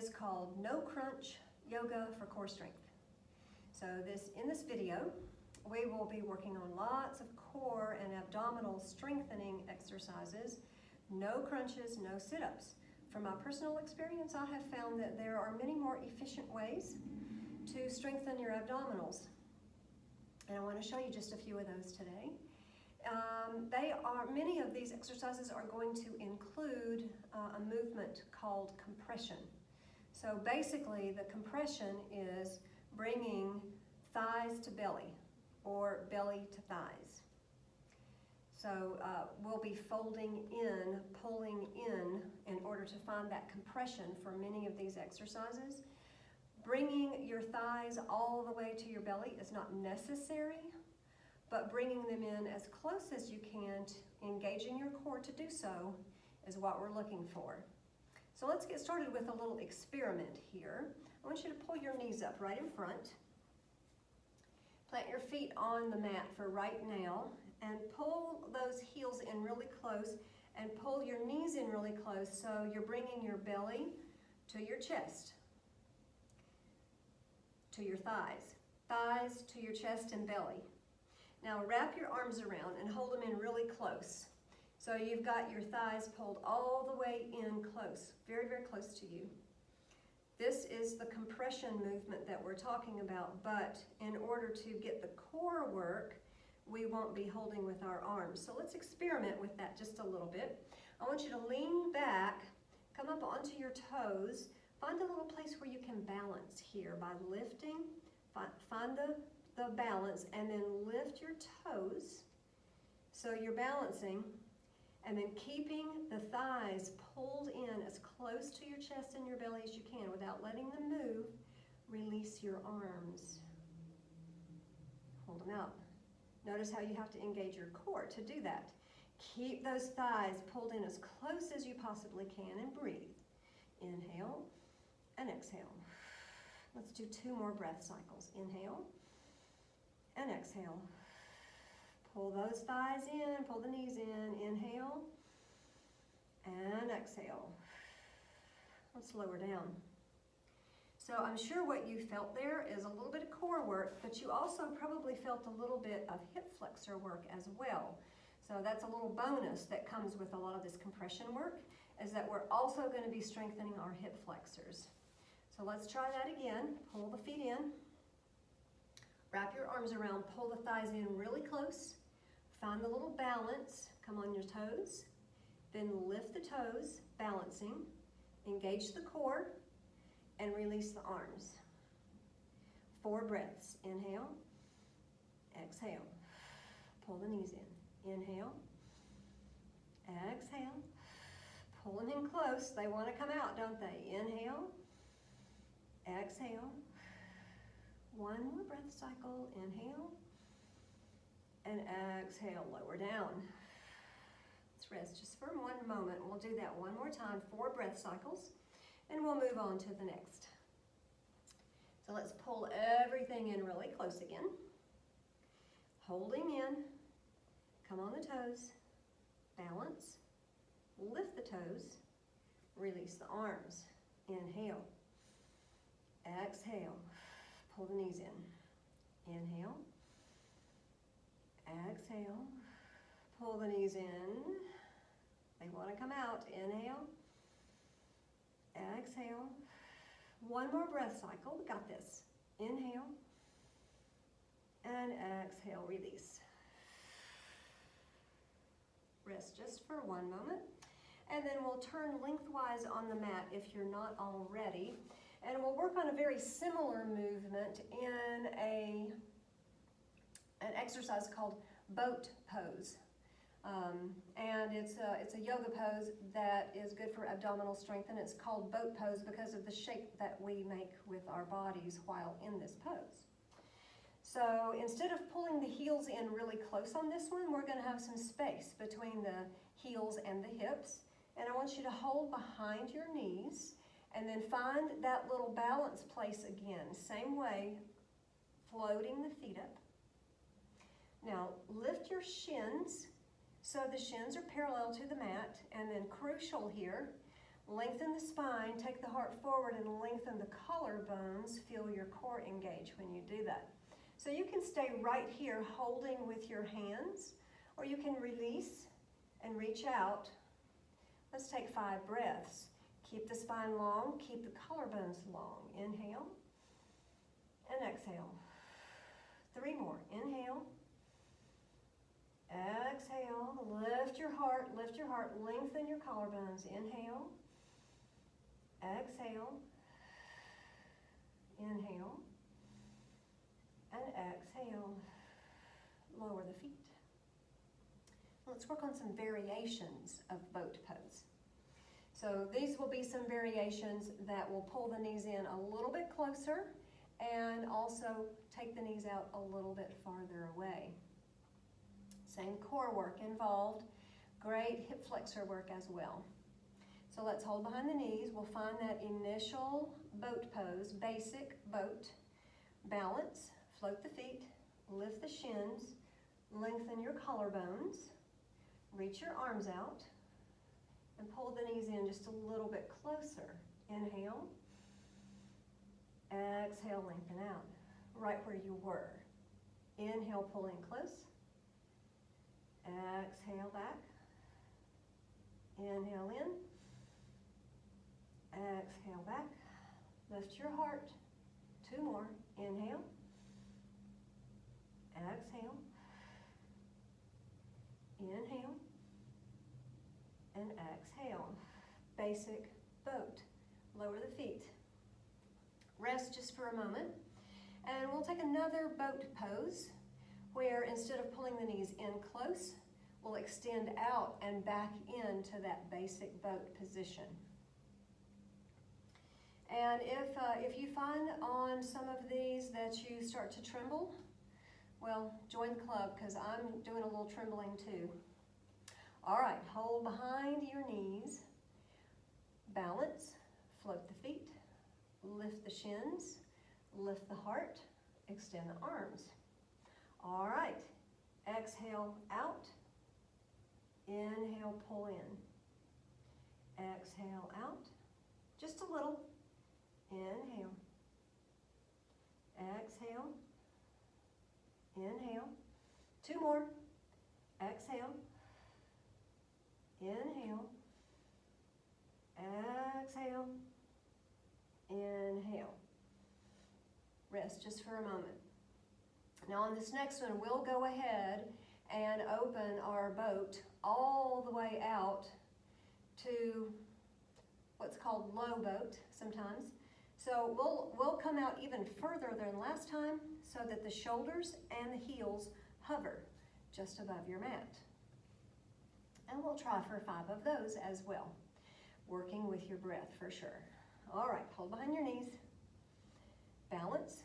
is called No Crunch Yoga for Core Strength. So in this video, we will be working on lots of core and abdominal strengthening exercises. No crunches, no sit-ups. From my personal experience, I have found that there are many more efficient ways to strengthen your abdominals. And I want to show you just a few of those today. Many of these exercises are going to include a movement called compression. So basically, the compression is bringing thighs to belly or belly to thighs. So we'll be folding in, pulling in order to find that compression for many of these exercises. Bringing your thighs all the way to your belly is not necessary, but bringing them in as close as you can, engaging your core to do so, is what we're looking for. So let's get started with a little experiment here. I want you to pull your knees up right in front. Plant your feet on the mat for right now and pull those heels in really close and pull your knees in really close so you're bringing your belly to your chest, to your thighs, thighs to your chest and belly. Now wrap your arms around and hold them in really close. So you've got your thighs pulled all the way in close, very, very close to you. This is the compression movement that we're talking about, but in order to get the core work, we won't be holding with our arms. So let's experiment with that just a little bit. I want you to lean back, come up onto your toes, find a little place where you can balance here by lifting, find the balance, and then lift your toes so you're balancing, and then keeping the thighs pulled in as close to your chest and your belly as you can without letting them move. Release your arms. Hold them out. Notice how you have to engage your core to do that. Keep those thighs pulled in as close as you possibly can and breathe. Inhale and exhale. Let's do 2 more breath cycles. Inhale and exhale. Pull those thighs in, pull the knees in. Inhale and exhale. Let's lower down. So I'm sure what you felt there is a little bit of core work, but you also probably felt a little bit of hip flexor work as well. So that's a little bonus that comes with a lot of this compression work, is that we're also going to be strengthening our hip flexors. So let's try that again. Pull the feet in. Wrap your arms around, pull the thighs in really close. Find the little balance, come on your toes. Then lift the toes, balancing. Engage the core and release the arms. 4 breaths. Inhale, exhale. Pull the knees in. Inhale, exhale. Pull them in close. They want to come out, don't they? Inhale, exhale. 1 more breath cycle. Inhale and exhale. Lower down. Let's rest just for 1 moment. We'll do that 1 more time, 4 breath cycles, and we'll move on to the next. So let's pull everything in really close again. Holding in. Come on the toes. Balance. Lift the toes. Release the arms. Inhale. Exhale. Pull the knees in. Inhale. Exhale. Pull the knees in. They want to come out. Inhale. Exhale. 1 more breath cycle. We got this. Inhale. And exhale. Release. Rest just for 1 moment. And then we'll turn lengthwise on the mat if you're not already. And we'll work on a very similar movement in an exercise called boat pose. And it's a yoga pose that is good for abdominal strength, and it's called boat pose because of the shape that we make with our bodies while in this pose. So instead of pulling the heels in really close on this one, we're going to have some space between the heels and the hips. And I want you to hold behind your knees and then find that little balance place again. Same way, floating the feet up. Now lift your shins so the shins are parallel to the mat, and then crucial here, Lengthen the spine, take the heart forward and lengthen the collarbones. Feel your core engage when you do that. So you can stay right here holding with your hands, or you can release and reach out. Let's take 5 breaths. Keep the spine long, keep the collarbones long. Inhale and exhale. 3 more. Inhale. Exhale. Lift your heart, lengthen your collarbones. Inhale. Exhale. Inhale. And exhale. Lower the feet. Let's work on some variations of boat pose. So these will be some variations that will pull the knees in a little bit closer and also take the knees out a little bit farther away. Same core work involved, great hip flexor work as well. So let's hold behind the knees. We'll find that initial boat pose, basic boat. Balance, float the feet, lift the shins, lengthen your collarbones, reach your arms out, and pull the knees in just a little bit closer. Inhale, exhale, lengthen out, right where you were. Inhale, pull in close, exhale back, inhale in, exhale back, lift your heart, 2 more, inhale, exhale, inhale, and exhale. Basic boat. Lower the feet. Rest just for a moment. And we'll take another boat pose where instead of pulling the knees in close, we'll extend out and back into that basic boat position. And if you find on some of these that you start to tremble, well, join the club because I'm doing a little trembling too. All right, hold behind your knees, balance, float the feet, lift the shins, lift the heart, extend the arms. All right, exhale out, inhale, pull in, exhale out, just a little, inhale, exhale, inhale, 2 more, exhale, inhale, exhale, inhale. Rest just for a moment. Now on this next one, we'll go ahead and open our boat all the way out to what's called low boat sometimes. So we'll come out even further than last time so that the shoulders and the heels hover just above your mat. And we'll try for 5 of those as well, working with your breath for sure. All right, hold behind your knees, balance,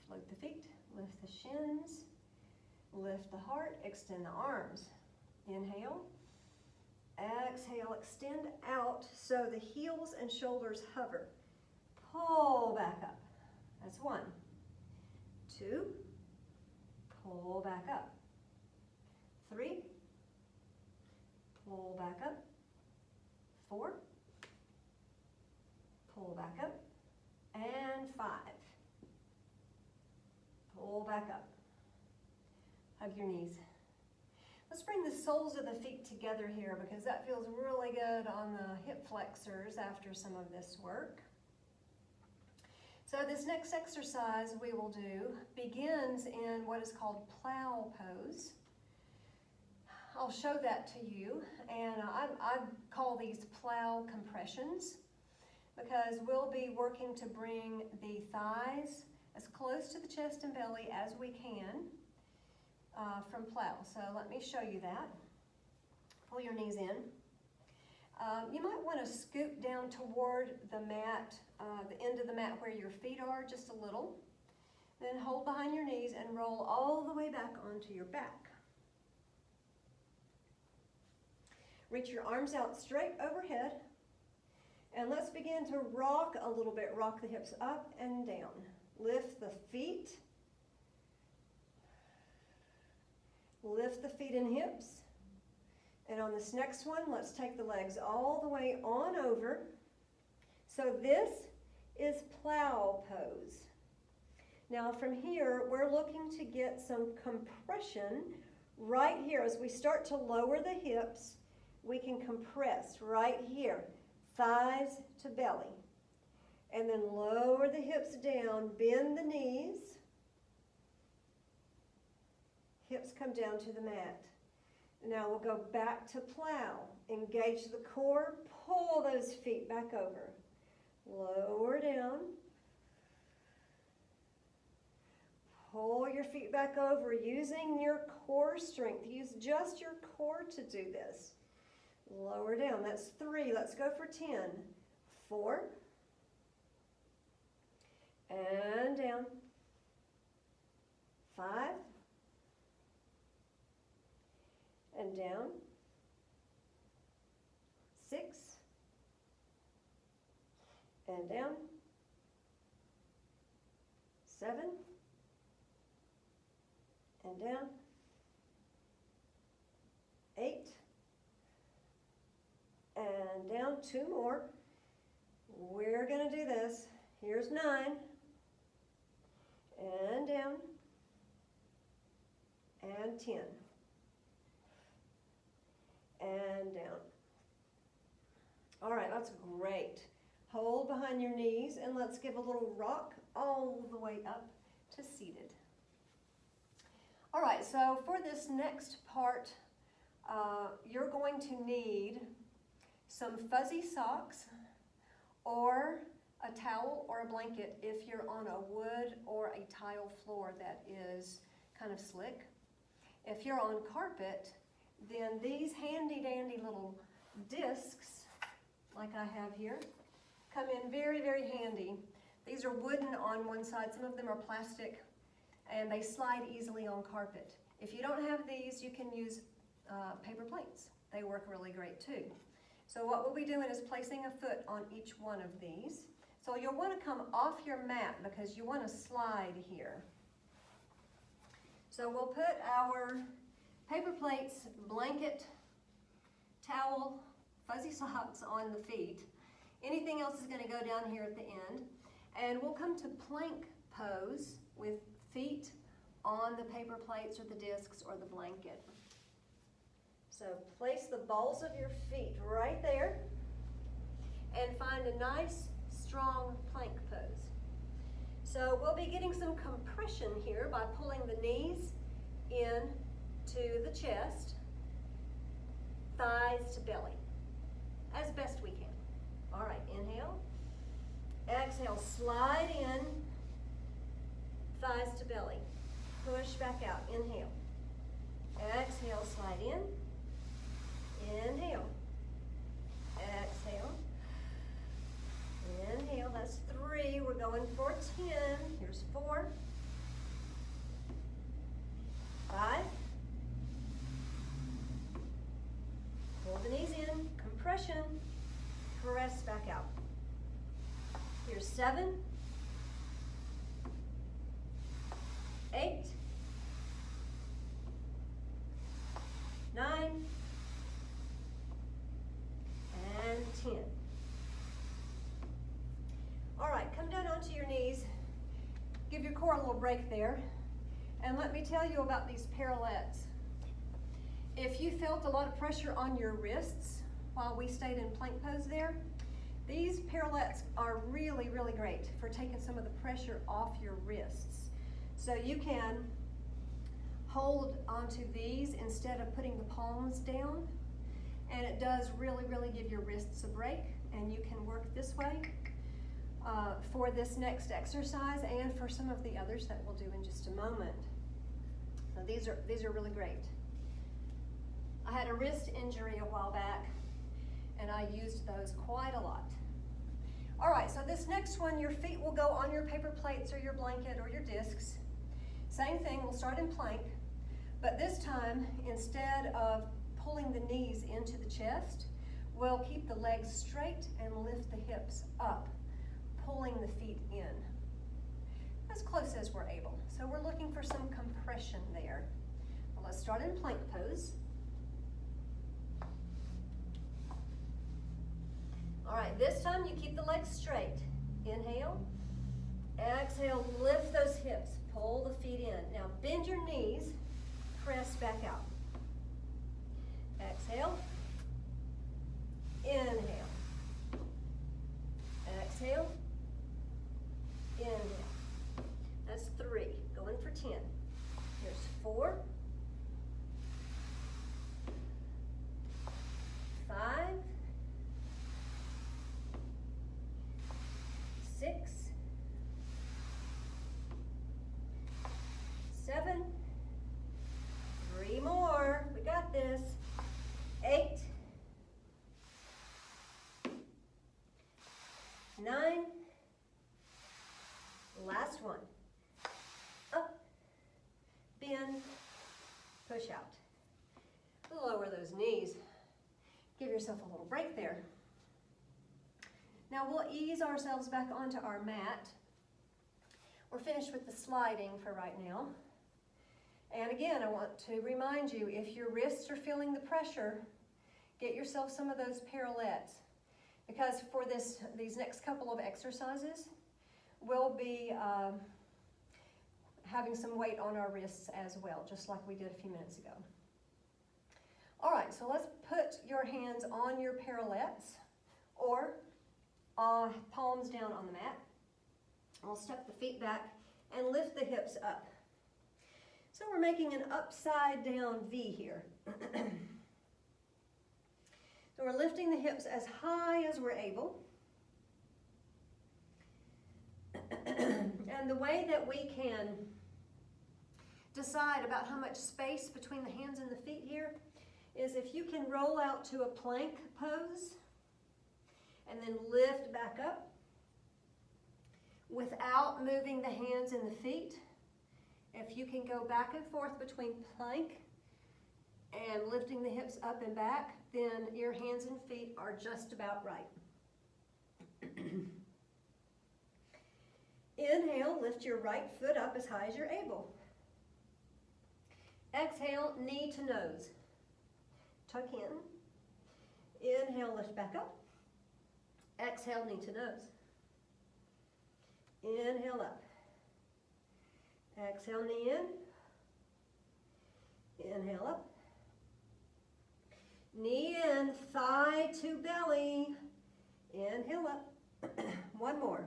float the feet, lift the shins, lift the heart, extend the arms. Inhale, exhale, extend out so the heels and shoulders hover. Pull back up. That's 1. 2, pull back up. 3, pull back up. 4, pull back up. And 5, pull back up. Hug your knees. Let's bring the soles of the feet together here because that feels really good on the hip flexors after some of this work. So this next exercise we will do begins in what is called plow pose. I'll show that to you, and I call these plow compressions because we'll be working to bring the thighs as close to the chest and belly as we can from plow. So let me show you that. Pull your knees in. You might want to scoot down toward the mat, the end of the mat where your feet are, just a little. Then hold behind your knees and roll all the way back onto your back. Reach your arms out straight overhead. And let's begin to rock a little bit. Rock the hips up and down. Lift the feet. Lift the feet and hips. And on this next one, let's take the legs all the way on over. So this is plow pose. Now from here, we're looking to get some compression right here. As we start to lower the hips, we can compress right here, thighs to belly. And then lower the hips down, bend the knees. Hips come down to the mat. Now we'll go back to plow. Engage the core, pull those feet back over. Lower down. Pull your feet back over using your core strength. Use just your core to do this. Lower down. That's 3. Let's go for 10. 4. And down. 5. And down. 6. And down. 7. And down. 8. And down. 2 more. We're going to do this. Here's 9. And down. And 10. And down. All right, that's great. Hold behind your knees and let's give a little rock all the way up to seated. All right, so for this next part, you're going to need some fuzzy socks or a towel or a blanket if you're on a wood or a tile floor that is kind of slick. If you're on carpet, then these handy dandy little discs, like I have here, come in very, very handy. These are wooden on one side, some of them are plastic, and they slide easily on carpet. If you don't have these, you can use paper plates. They work really great too. So what we'll be doing is placing a foot on each one of these. So you'll want to come off your mat because you want to slide here. So we'll put our paper plates, blanket, towel, fuzzy socks on the feet. Anything else is going to go down here at the end. And we'll come to plank pose with feet on the paper plates or the discs or the blanket. So place the balls of your feet right there and find a nice, strong plank pose. So we'll be getting some compression here by pulling the knees in to the chest, thighs to belly, as best we can. All right, inhale. Exhale, slide in, thighs to belly. Push back out, inhale. Exhale, slide in. Inhale. Exhale. Inhale, that's 3. We're going for 10. Here's 4. 5. Pull the knees in, compression, press back out. Here's 7. 8. 9. And 10. All right, come down onto your knees. Give your core a little break there. And let me tell you about these parallettes. If you felt a lot of pressure on your wrists while we stayed in plank pose there, these parallettes are really, really great for taking some of the pressure off your wrists. So you can hold onto these instead of putting the palms down, and it does really, really give your wrists a break, and you can work this way for this next exercise and for some of the others that we'll do in just a moment. So these are really great. I had a wrist injury a while back, and I used those quite a lot. All right, so this next one, your feet will go on your paper plates or your blanket or your discs. Same thing, we'll start in plank, but this time, instead of pulling the knees into the chest, we'll keep the legs straight and lift the hips up, pulling the feet in, as close as we're able. So we're looking for some compression there. Well, let's start in plank pose. All right, this time you keep the legs straight. Inhale. Exhale, lift those hips. Pull the feet in. Now bend your knees. Press back out. Exhale. Inhale. Exhale. Inhale. That's 3. Going for 10. Here's 4. 5. 6. 7. 3 more. We got this. 8. 9. Last one. Up. Bend. Push out. Lower those knees. Give yourself a little break there. Now we'll ease ourselves back onto our mat. We're finished with the sliding for right now. And again, I want to remind you, if your wrists are feeling the pressure, get yourself some of those parallettes. Because for these next couple of exercises, we'll be having some weight on our wrists as well, just like we did a few minutes ago. All right, so let's put your hands on your parallettes or palms down on the mat. We'll step the feet back and lift the hips up. So we're making an upside down V here. So we're lifting the hips as high as we're able. And the way that we can decide about how much space between the hands and the feet here is if you can roll out to a plank pose and then lift back up without moving the hands and the feet. If you can go back and forth between plank and lifting the hips up and back, then your hands and feet are just about right. Inhale, lift your right foot up as high as you're able. Exhale, knee to nose. Tuck in. Inhale, lift back up. Exhale, knee to nose. Inhale up. Exhale, knee in. Inhale up. Knee in, thigh to belly. Inhale up. One more.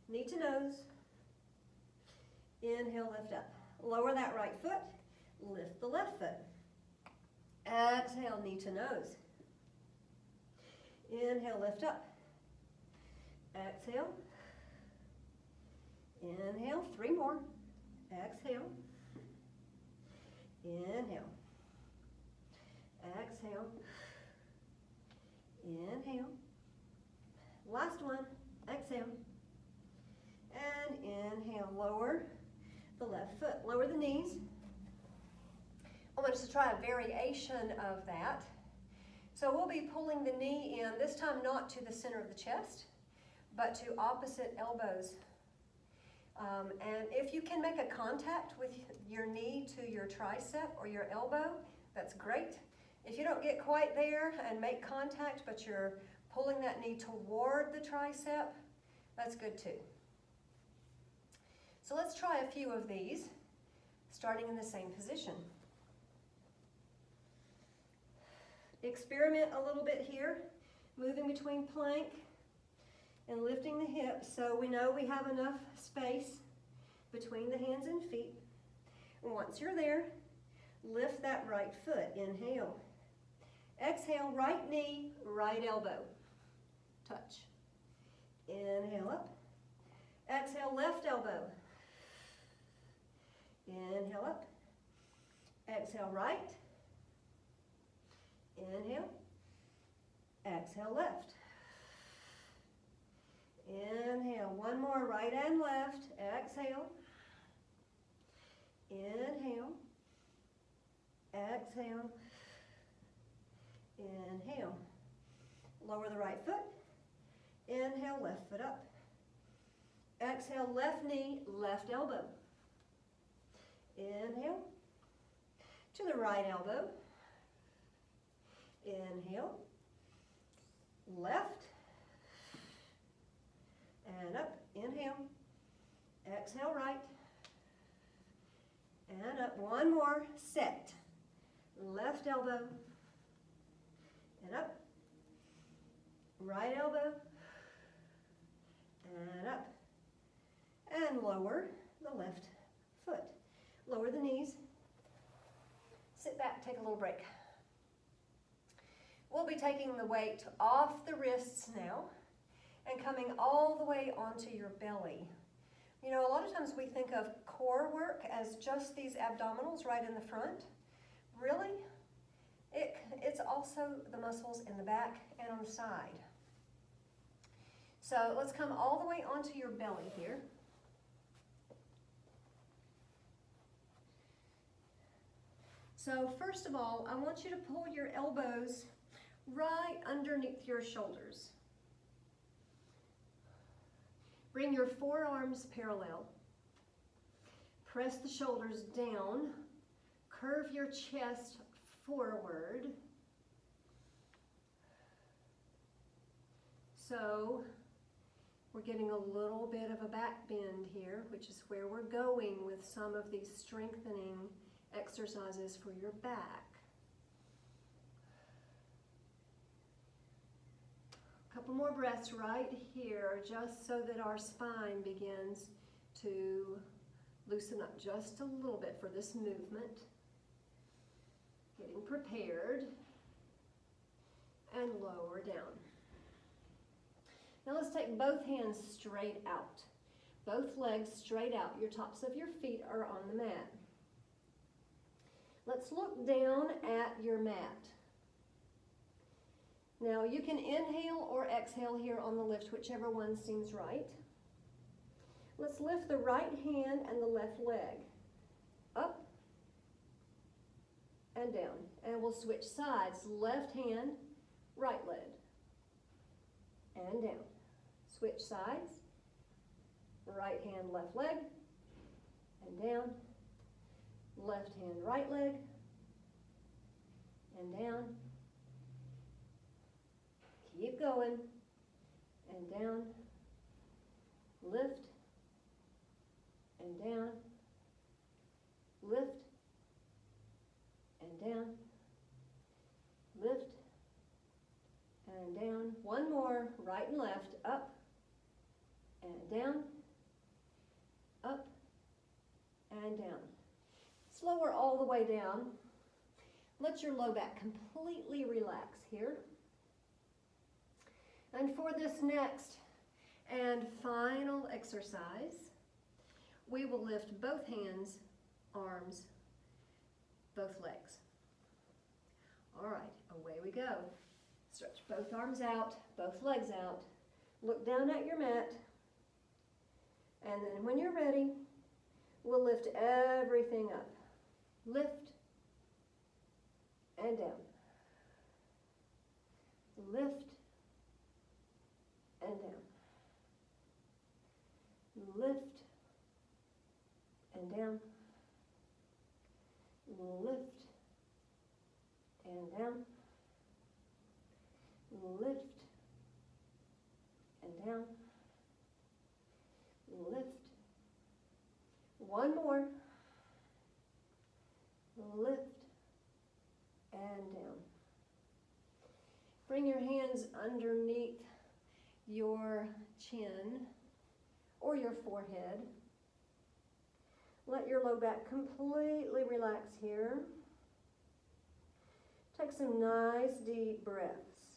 Knee to nose. Inhale, lift up. Lower that right foot. Lift the left foot. Exhale, knee to nose. Inhale, lift up. Exhale. Inhale, 3 more. Exhale. Inhale. Exhale. Inhale. Last one. Exhale. And inhale. Lower the left foot. Lower the knees. I want us to try a variation of that. So we'll be pulling the knee in, this time not to the center of the chest, but to opposite elbows. And if you can make a contact with your knee to your tricep or your elbow, that's great. If you don't get quite there and make contact, but you're pulling that knee toward the tricep, that's good too. So let's try a few of these, starting in the same position. Experiment a little bit here, moving between plank and lifting the hips so we know we have enough space between the hands and feet. Once you're there, lift that right foot. Inhale. Exhale, right knee, right elbow. Touch. Inhale up. Exhale, left elbow. Inhale up. Exhale, right. Inhale. Exhale, left. Inhale. One more, right and left. Exhale. Inhale. Exhale. Inhale. Lower the right foot. Inhale, left foot up. Exhale, left knee, left elbow. Inhale. To the right elbow. Inhale. Left. and up, inhale, exhale right, and up, one more, set, left elbow, and up, right elbow, and up, and lower the left foot. Lower the knees, sit back, take a little break. We'll be taking the weight off the wrists now and coming all the way onto your belly. You know, a lot of times we think of core work as just these abdominals right in the front. Really, it's also the muscles in the back and on the side. So let's come all the way onto your belly here. So first of all, I want you to pull your elbows right underneath your shoulders. Bring your forearms parallel. Press the shoulders down. Curve your chest forward. So we're getting a little bit of a back bend here, which is where we're going with some of these strengthening exercises for your back. A couple more breaths right here, just so that our spine begins to loosen up just a little bit for this movement. Getting prepared, and lower down. Now let's take both hands straight out. Both legs straight out. Your tops of your feet are on the mat. Let's look down at your mat. Now you can inhale or exhale here on the lift, whichever one seems right. Let's lift the right hand and the left leg up and down. And we'll switch sides. Left hand, right leg, and down. Switch sides. Right hand, left leg, and down. Left hand, right leg, and down. Keep going, and down. Lift, and down. Lift, and down. Lift, and down. One more, right and left, up, and down, up, and down. Lower all the way down. Let your low back completely relax here. And for this next and final exercise, we will lift both hands, arms, both legs. All right, away we go. Stretch both arms out, both legs out. Look down at your mat. And then when you're ready, we'll lift everything up. Lift and down. Lift and down. Lift and down. Lift and down. Lift and down. Lift. One more. Lift and down. Bring your hands underneath your chin or your forehead. Let your low back completely relax here. Take some nice deep breaths.